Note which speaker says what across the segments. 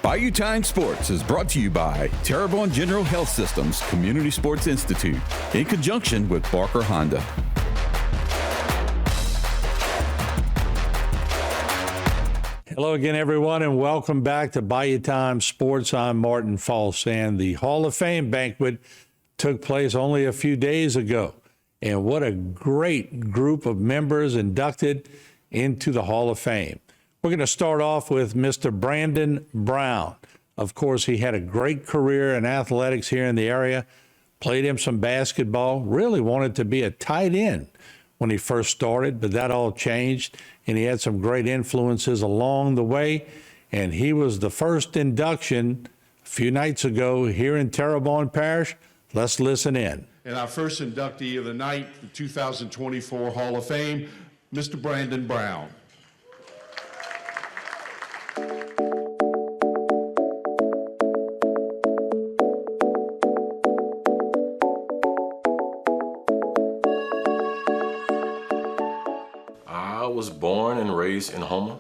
Speaker 1: Bayou Time Sports is brought to you by Terrebonne General Health Systems Community Sports Institute in conjunction with Barker Honda.
Speaker 2: Hello again, everyone, and welcome back to Bayou Time Sports. I'm Martin Falsand. The Hall of Fame banquet took place only a few days ago, and what a great group of members inducted into the Hall of Fame. We're going to start off with Mr. Brandon Brown. Of course, he had a great career in athletics here in the area, played him some basketball, really wanted to be a tight end when he first started, but that all changed, and he had some great influences along the way, and he was the first induction a few nights ago here in Terrebonne Parish. Let's listen in.
Speaker 3: And our first inductee of the night, the 2024 Hall of Fame, Mr. Brandon Brown.
Speaker 4: I was born and raised in Houma,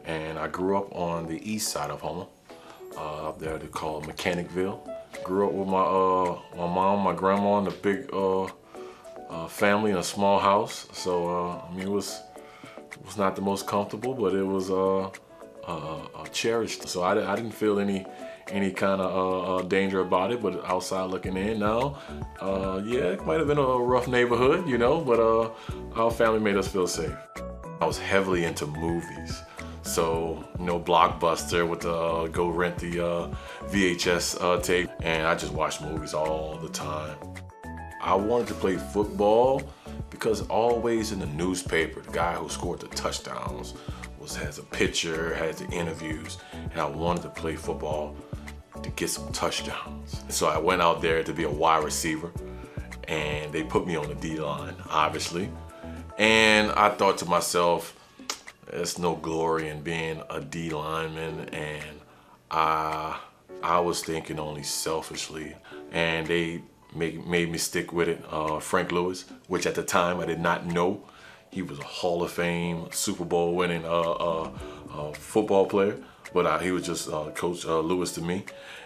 Speaker 4: and I grew up on the east side of Houma. Up there they call Mechanicville. Grew up with my mom, my grandma, and a big family in a small house. So I mean, it was not the most comfortable, but it was cherished. So I didn't feel any kind of danger about it. But outside looking in now, yeah, it might have been a rough neighborhood, you know, but our family made us feel safe. I was heavily into movies. So, you know, Blockbuster with the go rent the VHS tape, and I just watched movies all the time. I wanted to play football because always in the newspaper, the guy who scored the touchdowns has a picture, has the interviews, and I wanted to play football to get some touchdowns. So I went out there to be a wide receiver, and they put me on the D-line, obviously. And I thought to myself, there's no glory in being a D lineman, and I was thinking only selfishly, and they made me stick with it. Frank Lewis, which at the time I did not know, he was a Hall of Fame, Super Bowl winning football player, but he was just Coach Lewis to me,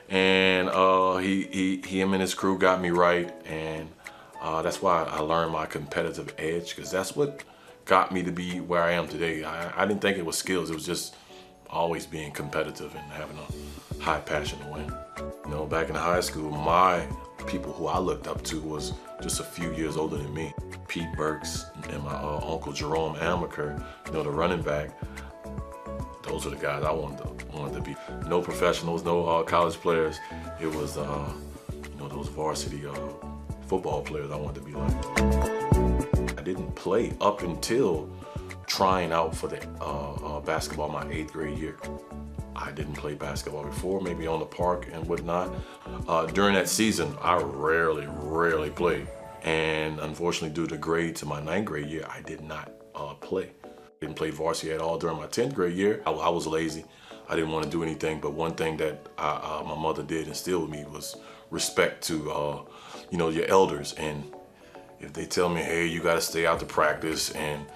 Speaker 4: and him and his crew got me right, and that's why I learned my competitive edge, because that's what got me to be where I am today. I didn't think it was skills, it was just always being competitive and having a high passion to win. You know, back in high school, my people who I looked up to was just a few years older than me. Pete Burks and my uncle Jerome Amaker, you know, the running back. Those are the guys I wanted to be. No professionals, no college players. It was, you know, those varsity football players I wanted to be like. I didn't play up until trying out for the basketball my 8th grade year. I didn't play basketball before, maybe on the park and whatnot. During that season, I rarely played. And unfortunately, due to grades in my 9th grade year, I did not play. Didn't play varsity at all during my 10th grade year. I was lazy. I didn't want to do anything, but one thing that my mother did instill with me was respect to you know, your elders. And if they tell me, hey, you got to stay out to practice and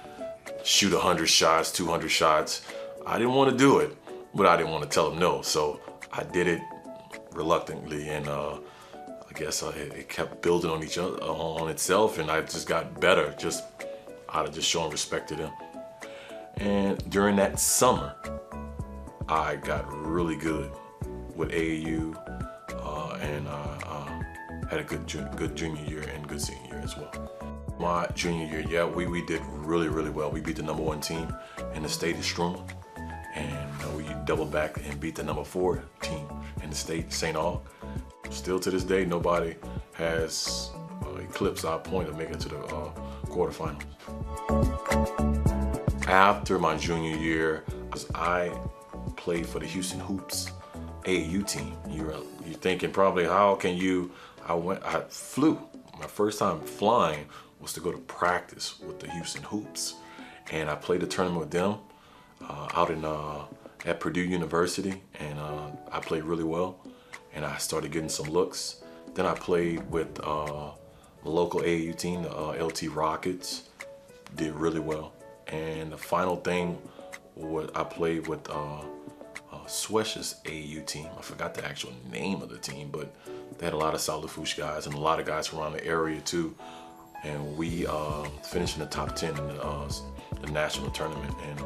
Speaker 4: shoot 100 shots, 200 shots, I didn't want to do it, but I didn't want to tell them no. So I did it reluctantly, and I guess it kept building on on itself, and I just got better just out of just showing respect to them. And during that summer, I got really good with AAU, and had a good junior year and good senior year as well. My junior year, yeah, we did really well. We beat the #1 team in the state of Houma, and we doubled back and beat the #4 team in the state, St. Aug. Still to this day, nobody has eclipsed our point of making it to the quarterfinals. After my junior year, I played for the Houston Hoops AAU team. You're thinking probably, how can you? I flew. My first time flying was to go to practice with the Houston Hoops, and I played a tournament with them out at Purdue University, and I played really well, and I started getting some looks. Then I played with the local AAU team, the LT Rockets, did really well. And the final thing, I played with Swesh's AAU team. I forgot the actual name of the team, but they had a lot of South Lafourche guys and a lot of guys from around the area too. And we finished in the top 10 in the national tournament, and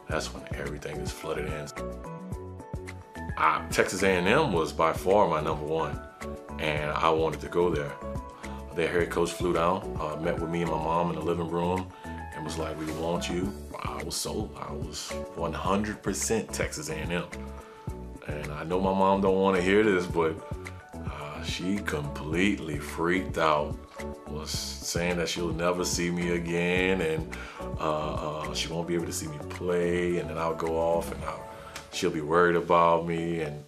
Speaker 4: that's when everything is flooded in. Texas A&M was by far my number one, and I wanted to go there. Their head coach flew down, met with me and my mom in the living room, and was like, "We want you." I was sold. I was 100% Texas A&M. And I know my mom don't want to hear this, but she completely freaked out. Was saying that she'll never see me again, and she won't be able to see me play, and then I'll go off and she'll be worried about me. And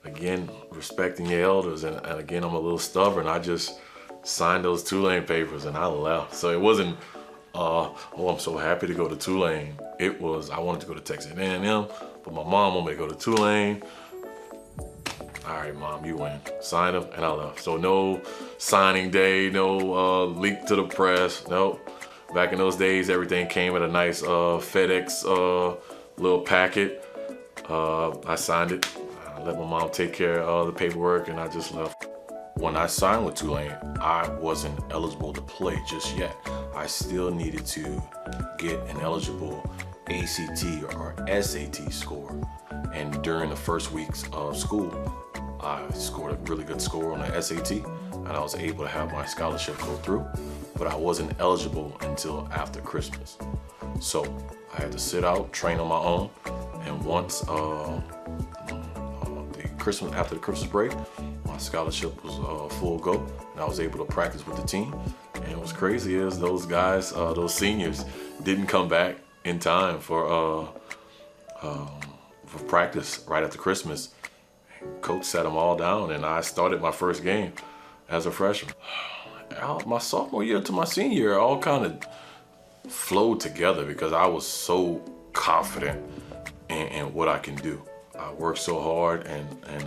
Speaker 4: again, respecting your elders, and again, I'm a little stubborn. I just signed those Tulane papers and I left. So it wasn't, oh, I'm so happy to go to Tulane. It was, I wanted to go to Texas A&M, but my mom wanted me to go to Tulane. All right, Mom, you win. Signed them, and I left. So no signing day, no leak to the press, nope. Back in those days, everything came in a nice FedEx little packet. I signed it. I let my mom take care of the paperwork, and I just left. When I signed with Tulane, I wasn't eligible to play just yet. I still needed to get an eligible ACT or SAT score. And during the first weeks of school, I scored a really good score on the SAT, and I was able to have my scholarship go through, but I wasn't eligible until after Christmas. So I had to sit out, train on my own, and once after the Christmas break, my scholarship was full go, and I was able to practice with the team. And what's crazy is those guys, those seniors, didn't come back in time for practice right after Christmas. Coach sat them all down, and I started my first game as a freshman. My sophomore year to my senior year all kind of flowed together because I was so confident in what I can do. I worked so hard, and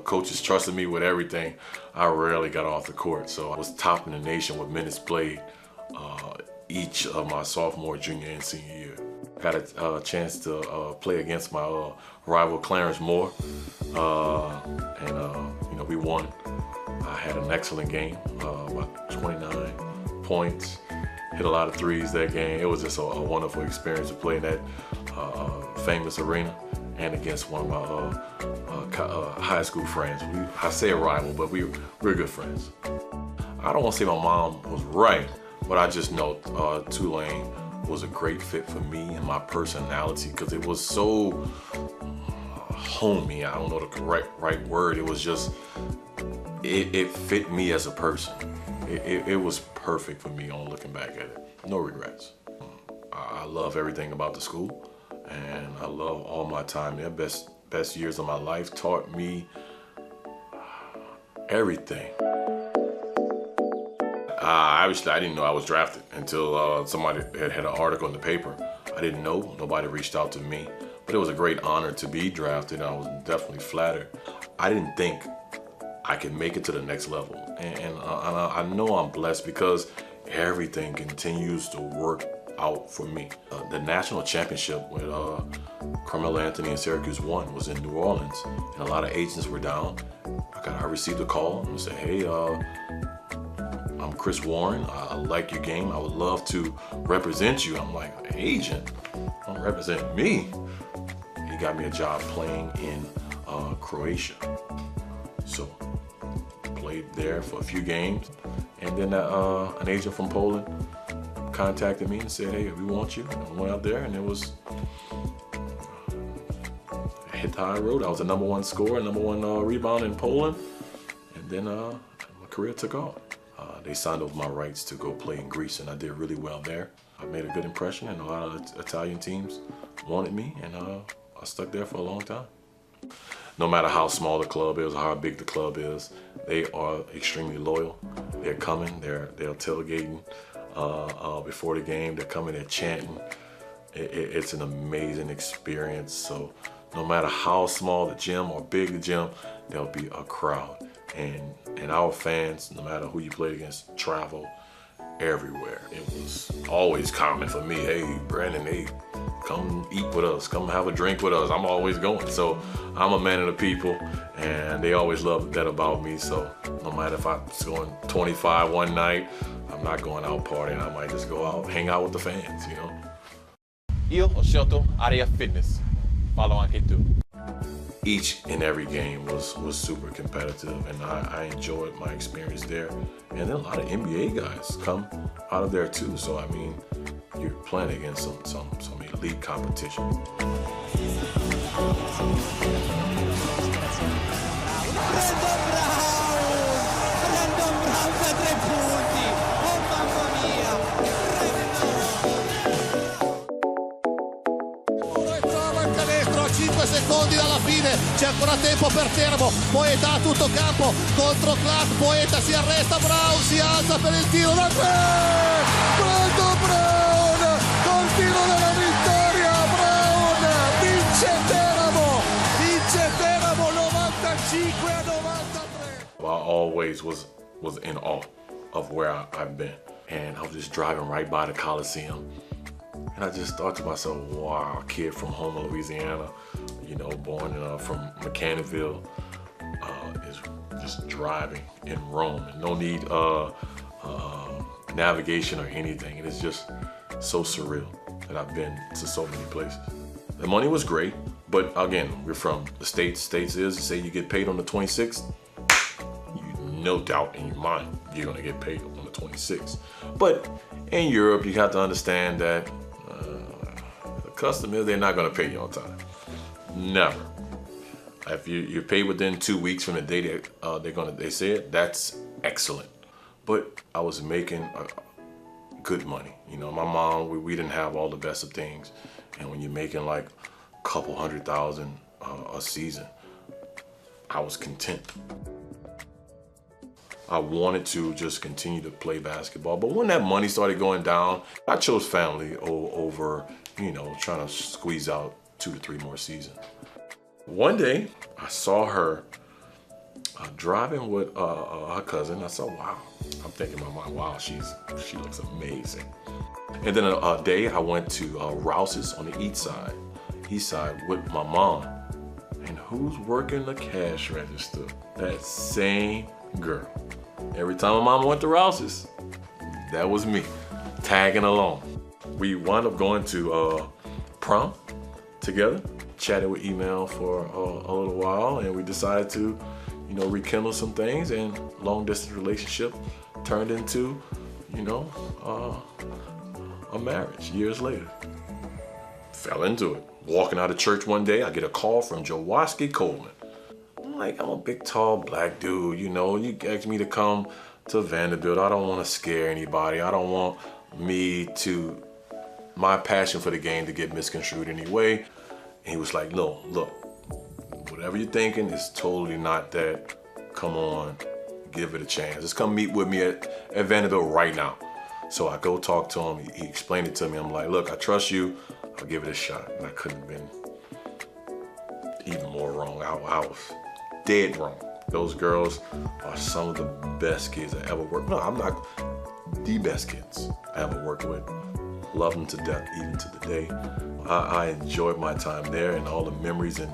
Speaker 4: coaches trusted me with everything. I rarely got off the court, so I was topping the nation with minutes played each of my sophomore, junior, and senior year. Got a chance to play against my rival Clarence Moore, and we won. I had an excellent game, about 29 points, hit a lot of threes that game. It was just a wonderful experience to play in that famous arena and against one of my high school friends. I say a rival, but we're good friends. I don't want to say my mom was right, but I just know Tulane was a great fit for me and my personality because it was so homey. I don't know the right word. It was just, it fit me as a person. It was perfect for me on looking back at it. No regrets. I love everything about the school, and I love all my time there. Best years of my life, taught me everything. Obviously, I didn't know I was drafted until somebody had an article in the paper. I didn't know. Nobody reached out to me. But it was a great honor to be drafted, and I was definitely flattered. I didn't think I could make it to the next level. And I know I'm blessed because everything continues to work out for me. The national championship with Carmelo Anthony and Syracuse won was in New Orleans, and a lot of agents were down. I received a call and said, "Hey, I'm Chris Warren. I like your game. I would love to represent you." I'm like, "Agent? Don't represent me." He got me a job playing in Croatia. So played there for a few games, and then an agent from Poland contacted me and said, "Hey, we want you." And I went out there, and it was I hit the high road. I was the #1 scorer, #1 rebound in Poland, and then my career took off. They signed over my rights to go play in Greece, and I did really well there. I made a good impression, and a lot of Italian teams wanted me, and I stuck there for a long time. No matter how small the club is or how big the club is, they are extremely loyal. They're coming, they're tailgating before the game. They're coming, they're chanting. It's an amazing experience. So no matter how small the gym or big the gym, there'll be a crowd. And our fans, no matter who you play against, travel everywhere. It was always common for me, "Hey, Brandon, come eat with us, come have a drink with us. I'm always going. So I'm a man of the people, and they always love that about me. So no matter if I'm going 25 one night, I'm not going out partying. I might just go out, hang out with the fans, you know.
Speaker 5: Io ho scelto area fitness. Follow anche tu.
Speaker 4: Each and every game was super competitive, and I enjoyed my experience there. And then a lot of NBA guys come out of there too. So I mean, you're playing against some elite competition.
Speaker 6: Secondi dalla fine, c'è ancora tempo per Teramo, Poeta a tutto campo, contro Clark, Poeta si arresta, Brown si alza per il tiro da tre, Brandon Brown, col tiro della vittoria, Brown, vince Teramo 95-93.
Speaker 4: I always was in awe of where I've been, and I was just driving right by the Coliseum. And I just thought to myself, wow, a kid from Houma, Louisiana, you know, born from Mechanicsville, is just driving in Rome. And no need navigation or anything. It is just so surreal that I've been to so many places. The money was great, but again, we're from the States. States is, you say you get paid on the 26th, no doubt in your mind you're gonna get paid on the 26th. But in Europe, you have to understand that the custom is they're not gonna pay you on time. Never. If you're paid within 2 weeks from the day they say it, that's excellent. But I was making good money. You know, my mom, we didn't have all the best of things, and when you're making like a couple $100,000 a season, I was content. I wanted to just continue to play basketball, but when that money started going down, I chose family over, you know, trying to squeeze out 2 to 3 more seasons. One day, I saw her driving with her cousin. I said, wow. I'm thinking in my mind, wow, she looks amazing. And then a day, I went to Rouse's on the east side with my mom. And who's working the cash register? That same girl. Every time my mama went to Rouse's, that was me, tagging along. We wound up going to prom together, chatted with email for a little while, and we decided to, you know, rekindle some things, and long distance relationship turned into, you know, a marriage years later. Fell into it. Walking out of church one day, I get a call from Jaworski Coleman. Like, I'm a big, tall, black dude, you know, you asked me to come to Vanderbilt. I don't want to scare anybody. I don't want my passion for the game to get misconstrued anyway. And he was like, no, look, whatever you're thinking is totally not that. Come on, give it a chance. Just come meet with me at Vanderbilt right now. So I go talk to him. He explained it to me. I'm like, look, I trust you. I'll give it a shot. And I couldn't have been even more wrong. I was dead wrong. Those girls are some of the best kids I ever worked with. No, I'm not the best kids I ever worked with. Love them to death, even to the day. I enjoyed my time there, and all the memories and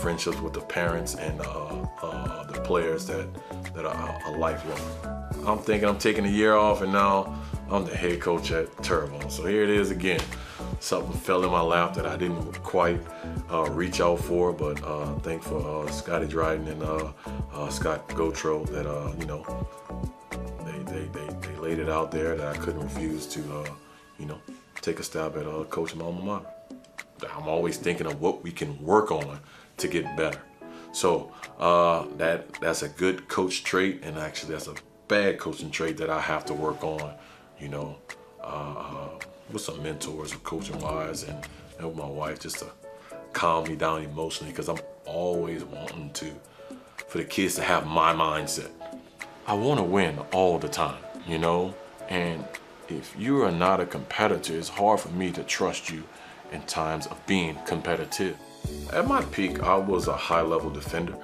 Speaker 4: friendships with the parents and the players that are lifelong. I'm thinking I'm taking a year off, and now I'm the head coach at Terrebonne. So here it is again. Something fell in my lap that I didn't quite reach out for, but thank for Scotty Dryden and Scott Gotro that you know, they laid it out there that I couldn't refuse to you know, take a stab at coaching my alma mater. I'm always thinking of what we can work on to get better. So that's a good coach trait, and actually that's a bad coaching trait that I have to work on, you know, with some mentors, coaching wise, and with my wife, just to calm me down emotionally, because I'm always wanting for the kids to have my mindset. I want to win all the time, you know, and if you are not a competitor, it's hard for me to trust you in times of being competitive. At my peak, I was a high-level defender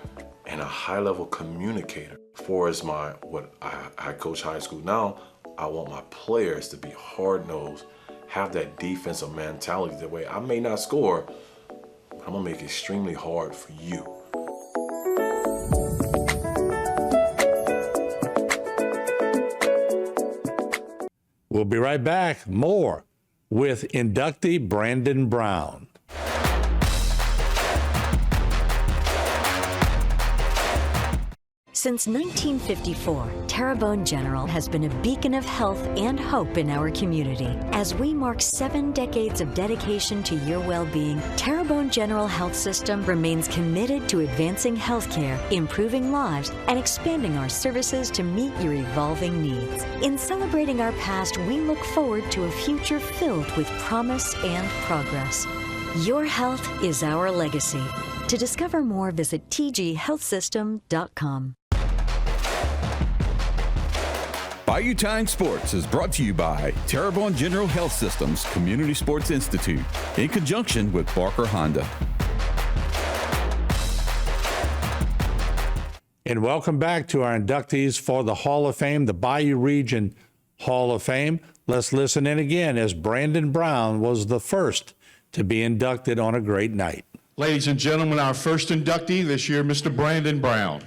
Speaker 4: and a high-level communicator. As far as I coach high school now, I want my players to be hard-nosed have that defensive mentality. That way, I may not score, but I'm gonna make it extremely hard for you.
Speaker 2: We'll be right back. More with inductee Brandon Brown.
Speaker 7: Since 1954, Terrebonne General has been a beacon of health and hope in our community. As we mark 7 decades of dedication to your well-being, Terrebonne General Health System remains committed to advancing healthcare, improving lives, and expanding our services to meet your evolving needs. In celebrating our past, we look forward to a future filled with promise and progress. Your health is our legacy. To discover more, visit tghealthsystem.com.
Speaker 1: Bayou Time Sports is brought to you by Terrebonne General Health Systems Community Sports Institute in conjunction with Barker Honda.
Speaker 2: And welcome back to our inductees for the Hall of Fame, the Bayou Region Hall of Fame. Let's listen in again as Brandon Brown was the first to be inducted on a great night.
Speaker 3: Ladies and gentlemen, our first inductee this year, Mr. Brandon Brown.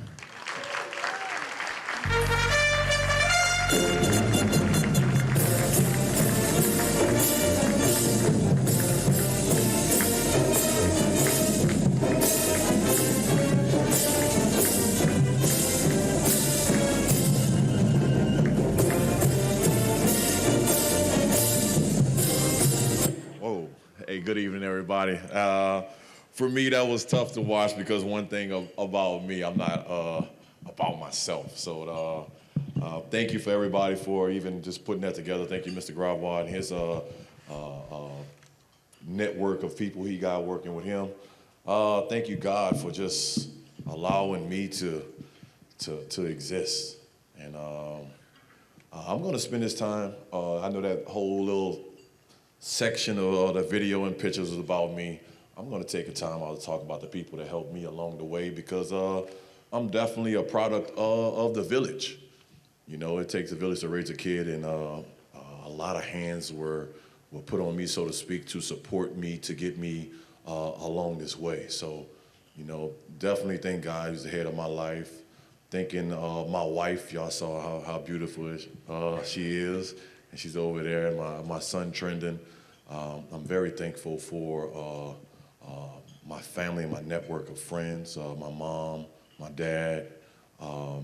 Speaker 8: Hey, good evening, everybody. For me, that was tough to watch because one thing about me, I'm not about myself. So thank you for everybody for even just putting that together. Thank you, Mr. Gravois, and his network of people he got working with him. Thank you, God, for just allowing me to exist. And I'm going to spend this time. I know that whole little section of the video and pictures is about me. I'm going to take a time out to talk about the people that helped me along the way because I'm definitely a product of the village. You know, it takes a village to raise a kid, and a lot of hands were put on me, so to speak, to support me, to get me along this way. So, you know, definitely thank God he's the head of my life. Thanking my wife, y'all saw how beautiful she is, and she's over there, and my son Trendon. I'm very thankful for my family and my network of friends, my mom, my dad, all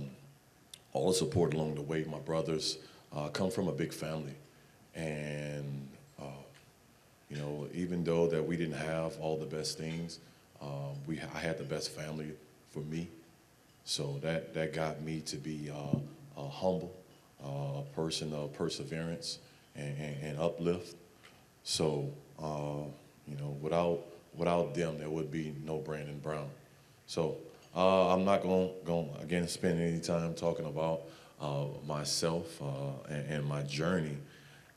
Speaker 8: the support along the way. My brothers come from a big family, and you know, even though that we didn't have all the best things, I had the best family for me. So that got me to be a humble person of perseverance and uplift. So you know, without them, there would be no Brandon Brown. So I'm not going again spend any time talking about myself and my journey.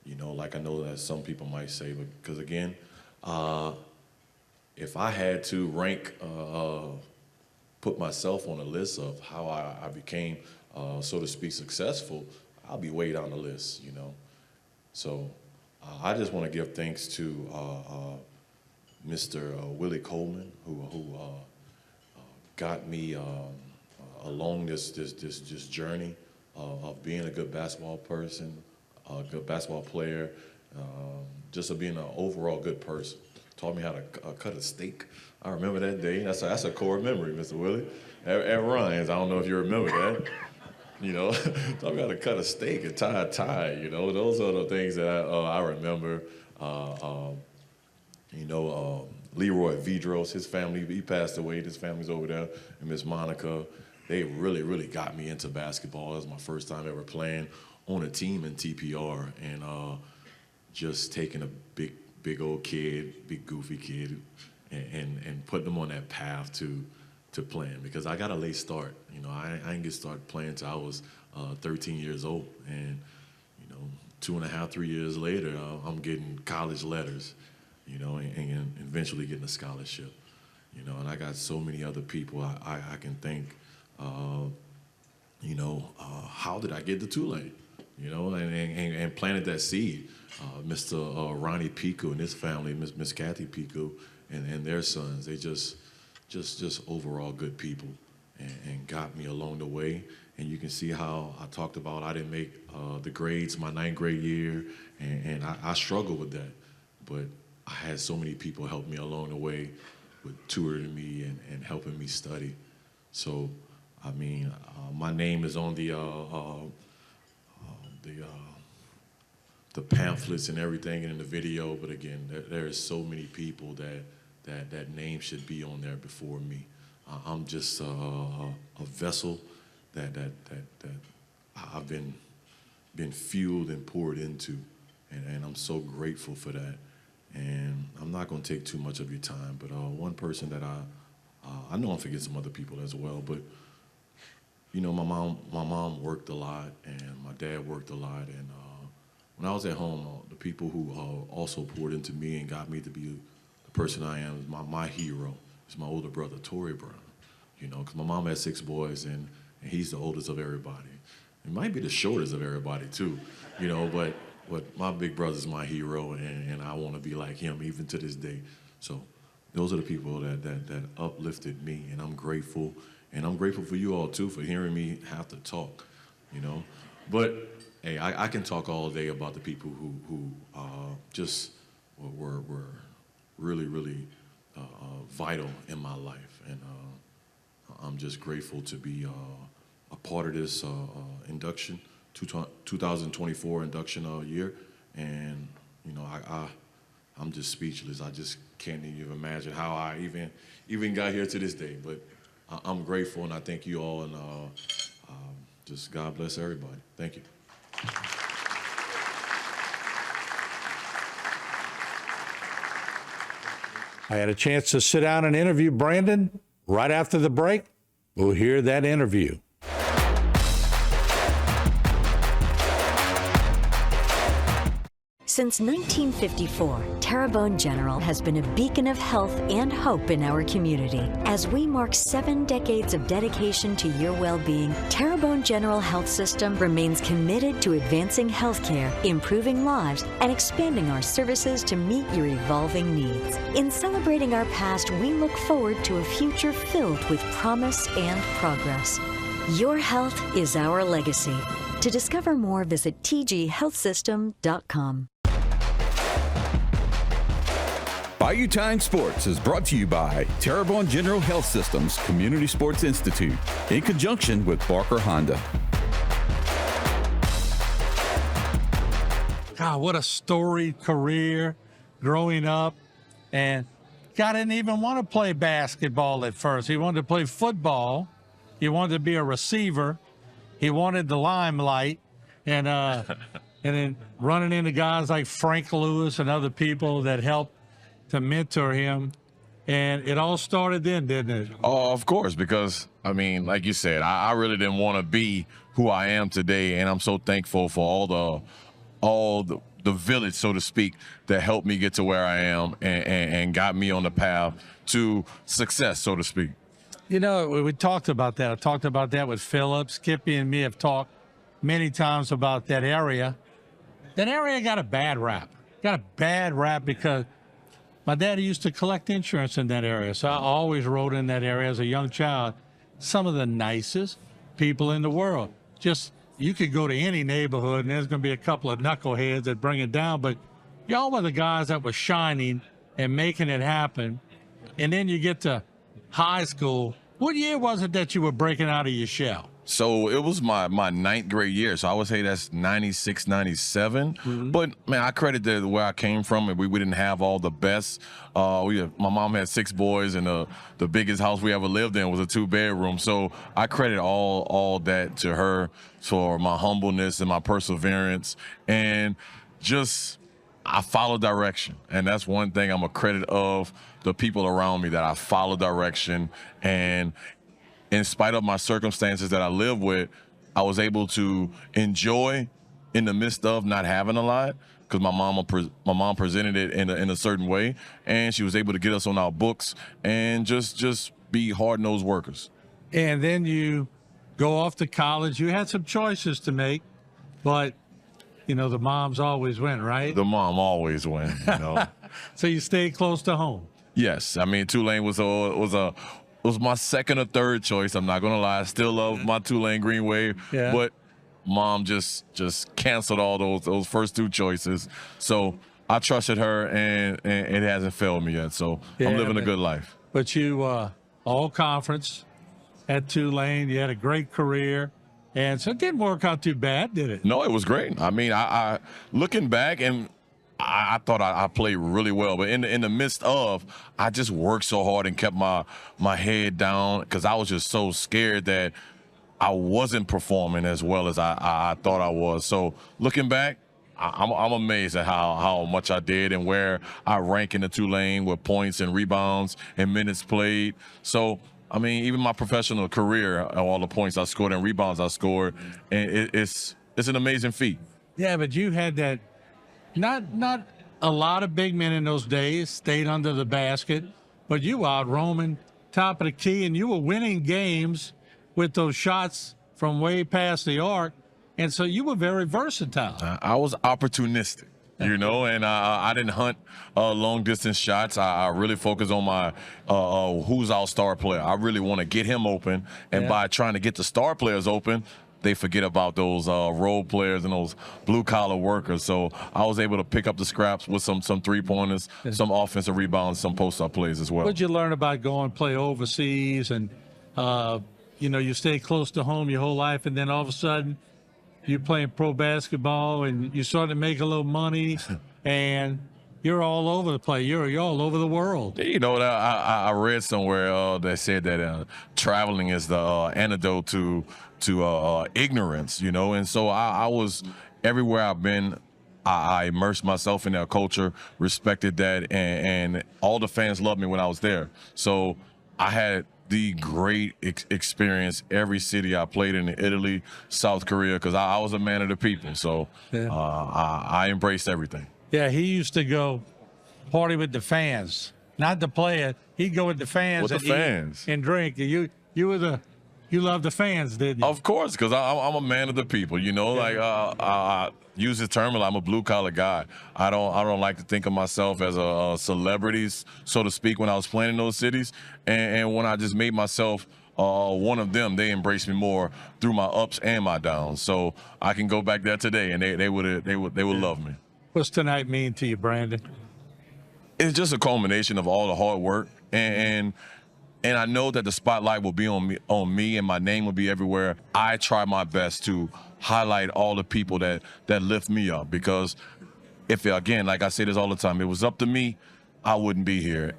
Speaker 8: You know, like I know that some people might say, because again, if I had to rank, put myself on a list of how I became, so to speak, successful, I'll be way down the list. You know, so I just want to give thanks to Mr. Willie Coleman, who got me along this journey of being a good basketball person, a good basketball player, just of being an overall good person. Taught me how to cut a steak. I remember that day. That's a core memory, Mr. Willie. At Ryan's, I don't know if you remember that. You know, taught me how to cut a steak and tie a tie. You know, those are the things that I remember. You know, Leroy Vidros, his family, he passed away. His family's over there, and Miss Monica. They really got me into basketball. That was my first time ever playing on a team in TPR, and just taking a big old kid, big goofy kid, and putting them on that path to playing, because I got a late start. You know, I didn't get started playing until I was 13 years old, and you know, 2.5, 3 years later, I'm getting college letters, you know, and eventually getting a scholarship, you know, and I got so many other people I can thank. You know, how did I get to Tulane? you know, and planted that seed. Mr. Ronnie Pico and his family, Miss Kathy Pico and their sons, they just overall good people and got me along the way. And you can see how I talked about I didn't make the grades my 9th grade year, and I struggled with that. But I had so many people help me along the way with tutoring me and helping me study. So, I mean, my name is on the pamphlets and everything and in the video, but again, there is so many people that name should be on there before me. I'm just a vessel that I've been fueled and poured into, and I'm so grateful for that. And I'm not going to take too much of your time, but one person that I know I'm forgetting some other people as well, but you know, my mom worked a lot, and my dad worked a lot, and when I was at home, the people who also poured into me and got me to be the person I am, my hero is my older brother, Torrey Brown. You know, because my mom had 6 boys, and he's the oldest of everybody. He might be the shortest of everybody too, you know, but my big brother's my hero, and I want to be like him even to this day. So those are the people that uplifted me, and I'm grateful. And I'm grateful for you all too for hearing me have to talk, you know. But hey, I can talk all day about the people who just were really vital in my life, and I'm just grateful to be a part of this induction, 2024 induction year, and you know I'm just speechless. I just can't even imagine how I even got here to this day, but I'm grateful, and I thank you all, and just God bless everybody. Thank you.
Speaker 2: I had a chance to sit down and interview Brandon right after the break. We'll hear that interview.
Speaker 7: Since 1954, Terrebonne General has been a beacon of health and hope in our community. As we mark 7 decades of dedication to your well-being, Terrebonne General Health System remains committed to advancing healthcare, improving lives, and expanding our services to meet your evolving needs. In celebrating our past, we look forward to a future filled with promise and progress. Your health is our legacy. To discover more, visit tghealthsystem.com.
Speaker 1: Bayou Time Sports is brought to you by Terrebonne General Health Systems Community Sports Institute in conjunction with Barker Honda.
Speaker 2: God, what a storied career growing up. And God didn't even want to play basketball at first. He wanted to play football. He wanted to be a receiver. He wanted the limelight. And then running into guys like Frank Lewis and other people that helped to mentor him. And it all started then, didn't it?
Speaker 9: Oh, of course, because, I mean, like you said, I really didn't want to be who I am today, and I'm so thankful for all the village, so to speak, that helped me get to where I am and got me on the path to success, so to speak.
Speaker 2: You know, we talked about that. I talked about that with Philip. Skippy and me have talked many times about that area. That area got a bad rap. Got a bad rap because my daddy used to collect insurance in that area, so I always rode in that area as a young child. Some of the nicest people in the world. Just, you could go to any neighborhood, and there's going to be a couple of knuckleheads that bring it down, but y'all were the guys that were shining and making it happen. And then you get to high school. What year was it that you were breaking out of your shell?
Speaker 9: So it was my 9th grade year. So I would say that's 96, 97. Mm-hmm. But, man, I credit where I came from. And we didn't have all the best. My mom had 6 boys, and the biggest house we ever lived in was a 2-bedroom. So I credit all that to her for my humbleness and my perseverance. And just, I follow direction. And that's one thing I'm a credit of the people around me, that I follow direction. And in spite of my circumstances that I live with, I was able to enjoy in the midst of not having a lot, because my mom presented it in a certain way, and she was able to get us on our books and just be hard-nosed workers.
Speaker 2: And then you go off to college. You had some choices to make, but the moms always win, right?
Speaker 9: The mom always win, you know.
Speaker 2: So you stayed close to home.
Speaker 9: Yes, I mean Tulane was my second or third choice. I'm not gonna lie, I still love my Tulane Green Wave,
Speaker 2: Yeah.
Speaker 9: but mom just canceled all those first two choices. So I trusted her, and it hasn't failed me yet. So I'm living a good life.
Speaker 2: But you all conference at Tulane. You had a great career, and so it didn't work out too bad, did it?
Speaker 9: No, it was great. I mean, I looking back, and I thought I played really well, but in the midst of, I just worked so hard and kept my head down because I was just so scared that I wasn't performing as well as I thought I was. So looking back, I'm amazed at how much I did and where I rank in the Tulane with points and rebounds and minutes played. So, I mean, even my professional career, all the points I scored and rebounds I scored, and it's an amazing feat.
Speaker 2: Yeah, but you had that. Not a lot of big men in those days stayed under the basket, but you were out roaming top of the key, and you were winning games with those shots from way past the arc, and so you were very versatile.
Speaker 9: I was opportunistic, and I didn't hunt long distance shots. I really focused on my who's our star player. I really want to get him open, and by trying to get the star players open, they forget about those role players and those blue-collar workers. So I was able to pick up the scraps with some three-pointers, some offensive rebounds, some post-up plays as well.
Speaker 2: What'd you learn about going play overseas? And, you stay close to home your whole life, and then all of a sudden you're playing pro basketball and you're starting to make a little money, and you're all over the place. You're all over the world.
Speaker 9: I read somewhere that said that traveling is the antidote to ignorance, and so I was everywhere I've been. I immersed myself in that culture, respected that, and all the fans loved me when I was there. So I had the great experience every city I played in Italy, South Korea, because I was a man of the people. So I embraced everything.
Speaker 2: Yeah, he used to go party with the fans, not the player. He'd go with the fans
Speaker 9: With
Speaker 2: and
Speaker 9: the fans.
Speaker 2: eat and drink. You love the fans, didn't you?
Speaker 9: Of course, because I'm a man of the people. Like I use this term, I'm a blue collar guy. I don't like to think of myself as a celebrity, so to speak, when I was playing in those cities, and when I just made myself one of them, they embraced me more through my ups and my downs. So I can go back there today, and they would love me.
Speaker 2: What's tonight mean to you, Brandon?
Speaker 9: It's just a culmination of all the hard work, and I know that the spotlight will be on me, and my name will be everywhere. I try my best to highlight all the people that lift me up, because if, again, like I say this all the time, it was up to me, I wouldn't be here.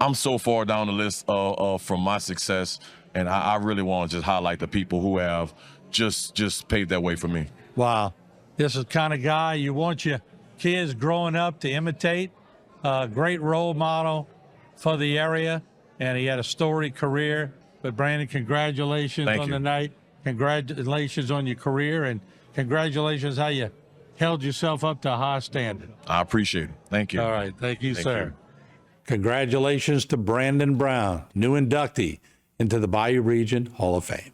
Speaker 9: I'm so far down the list from my success, and I really want to just highlight the people who have just paved that way for me.
Speaker 2: Wow. This is the kind of guy you want your kids growing up to imitate. Great role model for the area, and he had a storied career. But Brandon, congratulations on the night. Congratulations on your career, and congratulations how you held yourself up to a high standard.
Speaker 9: I appreciate it. Thank you.
Speaker 2: All right. Thank you, sir.
Speaker 9: You.
Speaker 2: Congratulations to Brandon Brown, new inductee into the Bayou Region Hall of Fame.